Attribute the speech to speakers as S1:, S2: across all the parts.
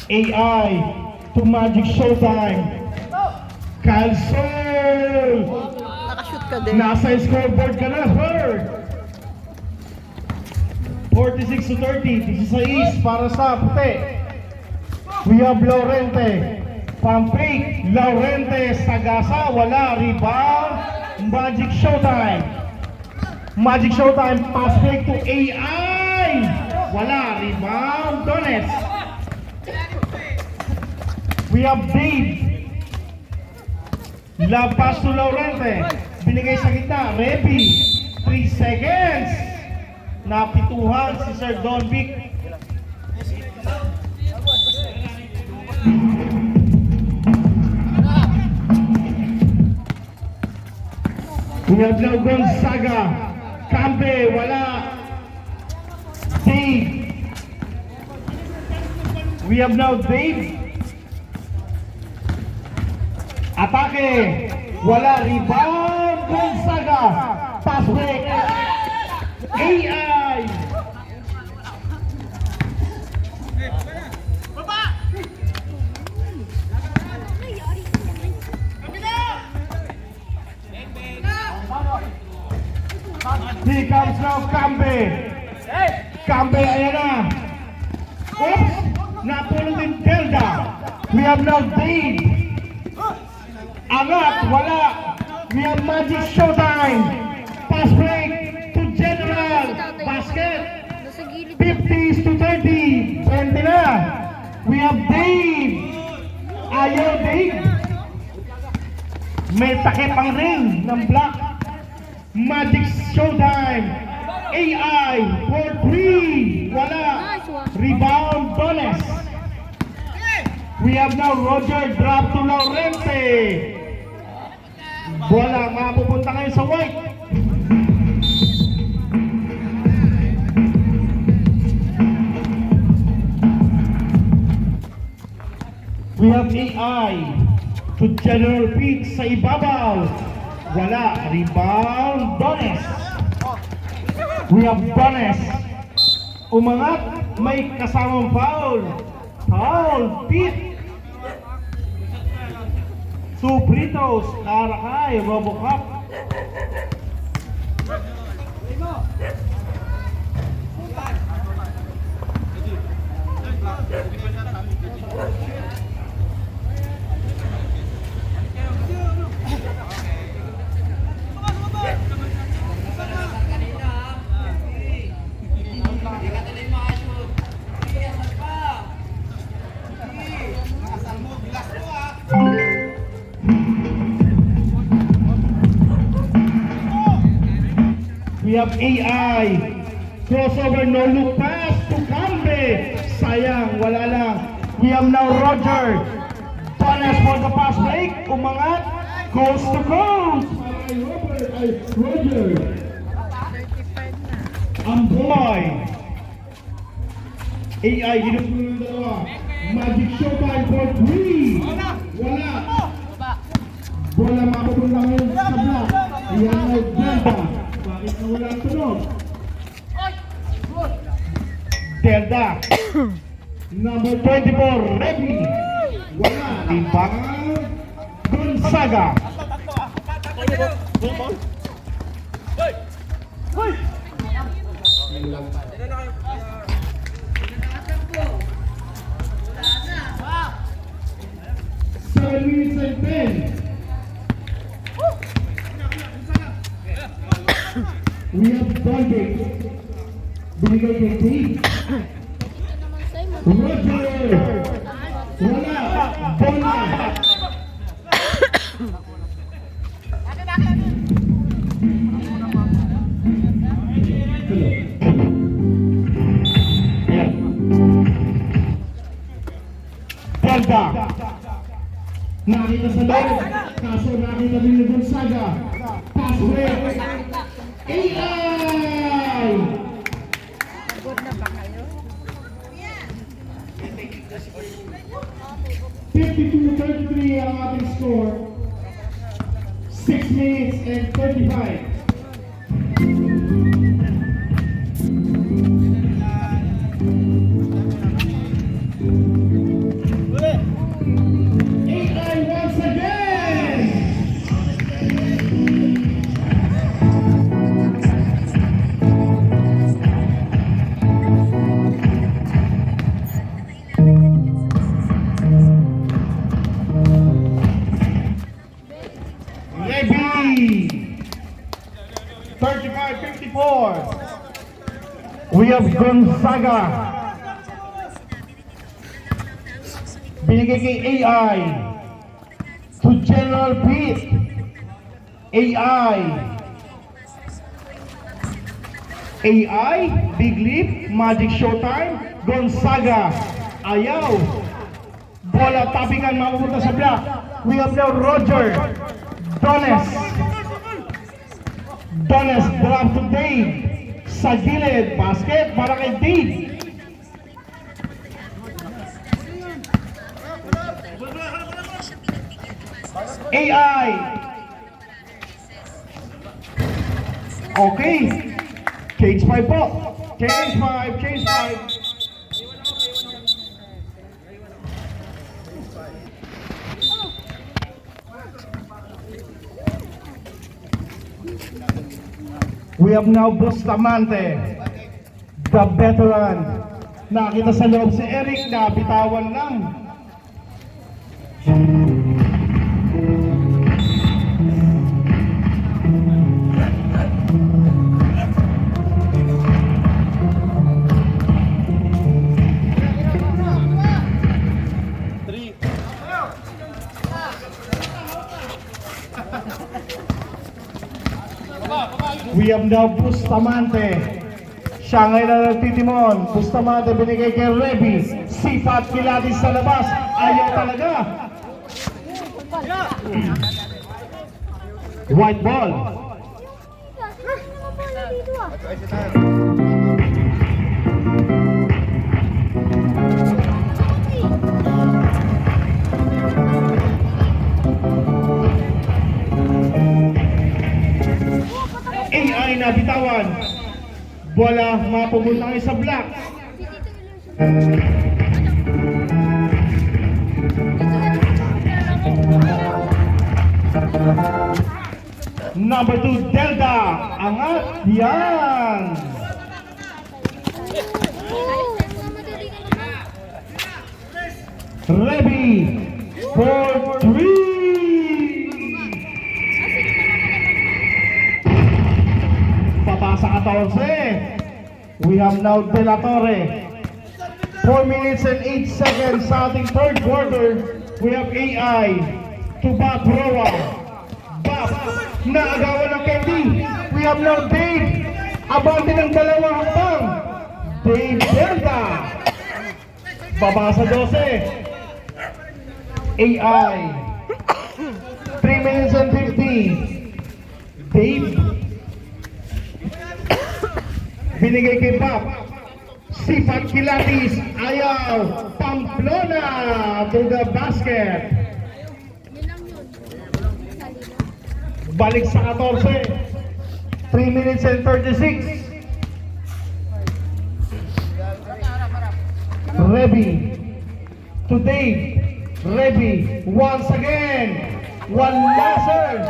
S1: AI to Magic Showtime. Kyle Sol!
S2: Nakashoot ka din.
S1: Nasa scoreboard ka na, Bird! 46 to 30, 16 para sa puti. We have Laurente. Pampake, Laurente, Sagasa, wala, rebound. Magic Showtime. Magic Showtime, pass break to AI. Wala, rebound, Dones. We have Dave. Love pass to Laurente. Binigay sa gitna, Repi. 3 seconds. Napituhan si Sir Don Vic. We have now Gonzaga. Campe, wala. Dave. We have now Dave. Atake. Wala. Rebound. Gonzaga. Pass break. AI. Here comes now Campe. Campe, ayan na. Oops! Natulog din Delda. We have now Dave. Angat, wala. We have Magic Showtime. Pass break to General. Basket. 50s to 30. 20 na. We have Dave. Ayaw Dave. May takip ang ring ng black. Magic Showtime. AI for 3. Wala. Rebound Dones. We have now Roger drop to Laurente. Wala. Mapupunta kayo sa white. We have AI to General Pete sa ibabaw. Wala. Rebound, Dones. We have Dones. Umangat. May kasamang foul. Foul, Pete. Subritos, Karakay, Robocop. We have AI. Crossover, no look pass to Cambe. Sayang, wala lang. We have now Roger. Dones for the pass break. Umangat. Coast to coast. Roger. Ang boy. AI, ginupulo ng dalawa. Magic Showtime for 3. Wala. Bola mapupunta ngayon sa block. Iyan ay Delta. Bakit na wala ang tunog? Delta. Number 24, Repi. Wala. Ibang Gonzaga. Seven minutes and 10. We have Dolby. Binigay kay Dave. Roger. Wala. Bola. Delta. Nakita sa loob. Kaso nakita din ni Gonzaga. Pass break. AI!
S2: Good na ba kayo?
S1: 52-33 ang ating score. 6 minutes and 35. We have Gonzaga. Binigay kay AI. To General Pete. AI. AI, Big Leap, Magic Showtime, Gonzaga, ayaw. Bola, tapingan, mapupunta sa block. We have now Roger, Dones. Dones, drop to Dave. Sa gilid, basket, para kay Dave. AI. Okay. Change 5 po. Change 5, change 5. We have now Bustamante, the veteran. Nakita sa loob si Eric na bitawan lang. We have now Bustamante. Siya ngayon na nagtitimon. Bustamante binigay kay Reby. Sipat kilatis sa labas. Ayaw talaga. White ball. AI na bitawan. Bola mapupunta kayo sa block. Number 2, Delta. Angat. Yan. Reby. For 3. Papasa 14. We have now De La Torre. 4 minutes and 8 seconds sa ating third quarter. We have AI to Bob Roa. Bob, naagawan ng Candy. We have now Dave. Abante ng dalawang hambang. Dave Delta. Babasa 12. AI. 3 minutes and 50. Dave. Binigay kay Bob. Sipat kilatis. Ayaw. Pamplona to the basket. Balik sa 14. 3 minutes and 36. Reby. To Dave. Reby. Once again. One laser.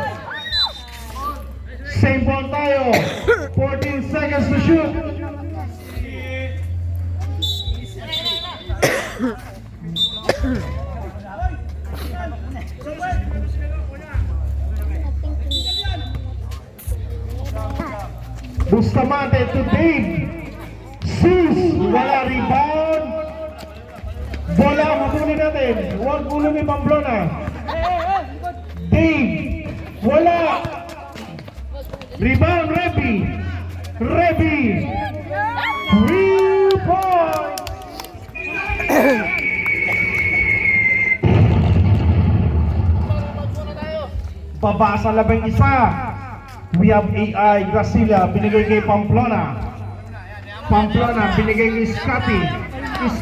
S1: Same ball tayo. 14 seconds to shoot. Bustamante to Dave. Sis. Wala rebound. Bola, mabunin natin. Huwag gulong ni Pamplona. Dave. Wala. Rebound, Reby. Reby. 3 points. Babasa 11. We have AI Gracilia. Binigay kay Pamplona. Pamplona. Binigay kay Scotty.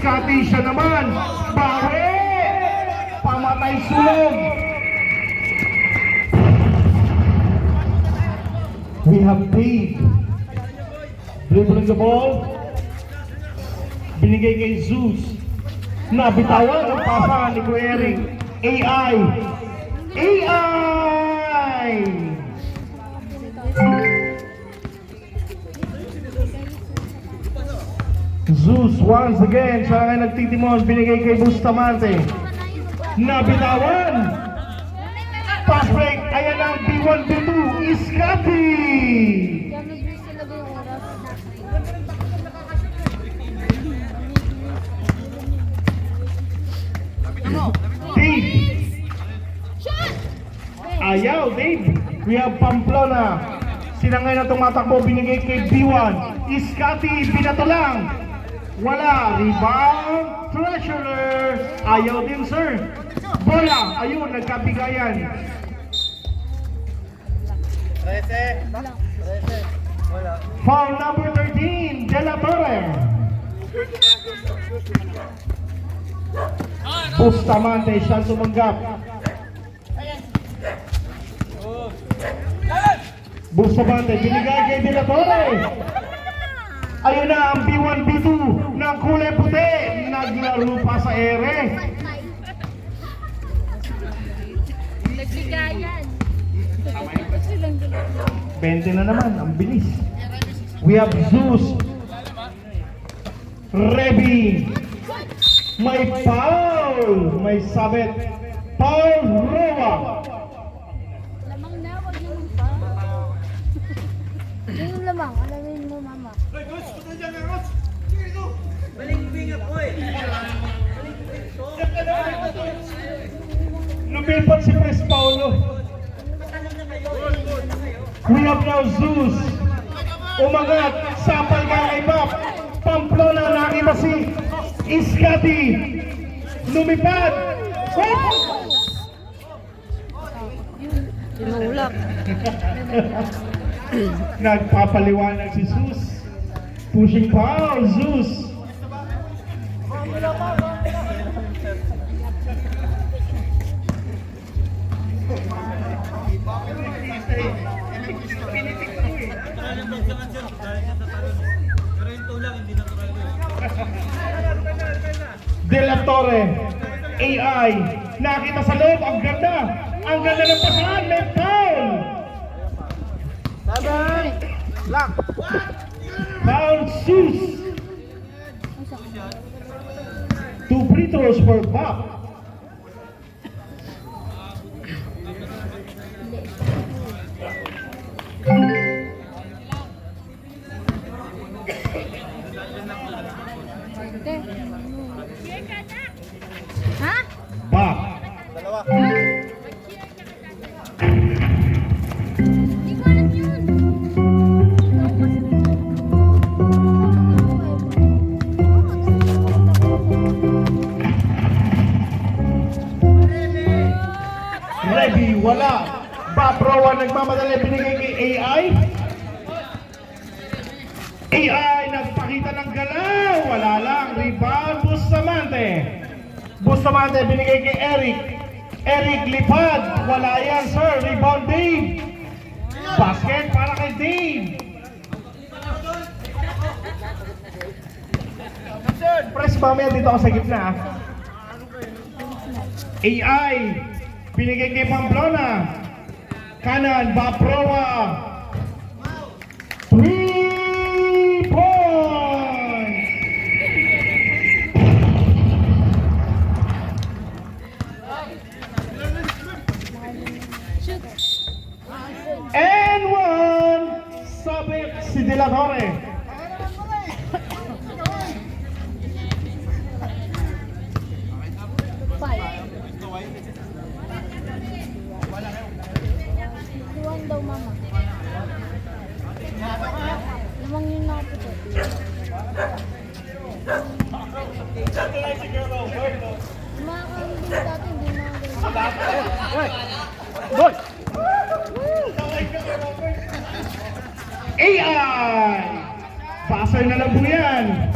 S1: Scotty siya naman. Bawi. Pamatay sulong. We have Dave dribbling the ball. Binigay kay Zeus. Nabitawan ang pasa ni Kuya Eric. AI. AI. Zeus once again. Siya nga nagtitimon. Binigay kay Bustamante. Nabitawan. Pass break. Ayan ang B1, B2. Scotty. Ayaw, Dave. We have Pamplona. Sila ngayon na tumatakbo, binigay kay B1. Iskati, binato lang. Wala. Rebound, Treasurer. Ayaw din, sir. Bola, ayun, nagkabigayan. Foul number 13, De La Torre. Bustamante, siya tumanggap. Bustamante, binigay kay De La Torre. Ayun na ang B1, B2 ng kulay puti. Naglaro pa sa ere.
S3: Nagbigayan.
S1: 20 na naman, ang bilis. We have Zeus. Rebi. May foul. May sabit. Paul Roa.
S3: Lamang na, wag yung pa. Yung lamang, alamin mo mama.
S1: Lumipad si Pres Paulo. We have now Zeus. Umangat. Sapal ka kay Bap. Pamplona, nakita si Iskati. Lumipad.
S2: Tinulak.
S1: Nagpapaliwanag si Zeus. Pushing foul, Zeus. De La Torre, AI, nakita sa loob, ang ganda. Ang ganda ng pasahan, may foul. Foul, Zeus. 2 free throws for Bob.
S3: Ha?
S1: Bob.
S3: Hindi ko alam yun.
S1: Ready, wala. Bob Rowan nagmamadali, binigay kay AI. AI nagpakita ng galaw. Wala lang. Rebound, Bustamante. Bustamante binigay kay Eric. Eric lipad. Wala yan, sir. Rebound, Dave. Basket para kay Dave. Press mamaya dito ako sa gitna. AI binigay kay Pamplona. Kanan, Baproa. 3 points. And one. Sabit si De La Torre.
S3: Tuwan daw mama. Lamang yun na ako to. Makakawin din dati, hindi na
S1: AI! Passer na lang po yan.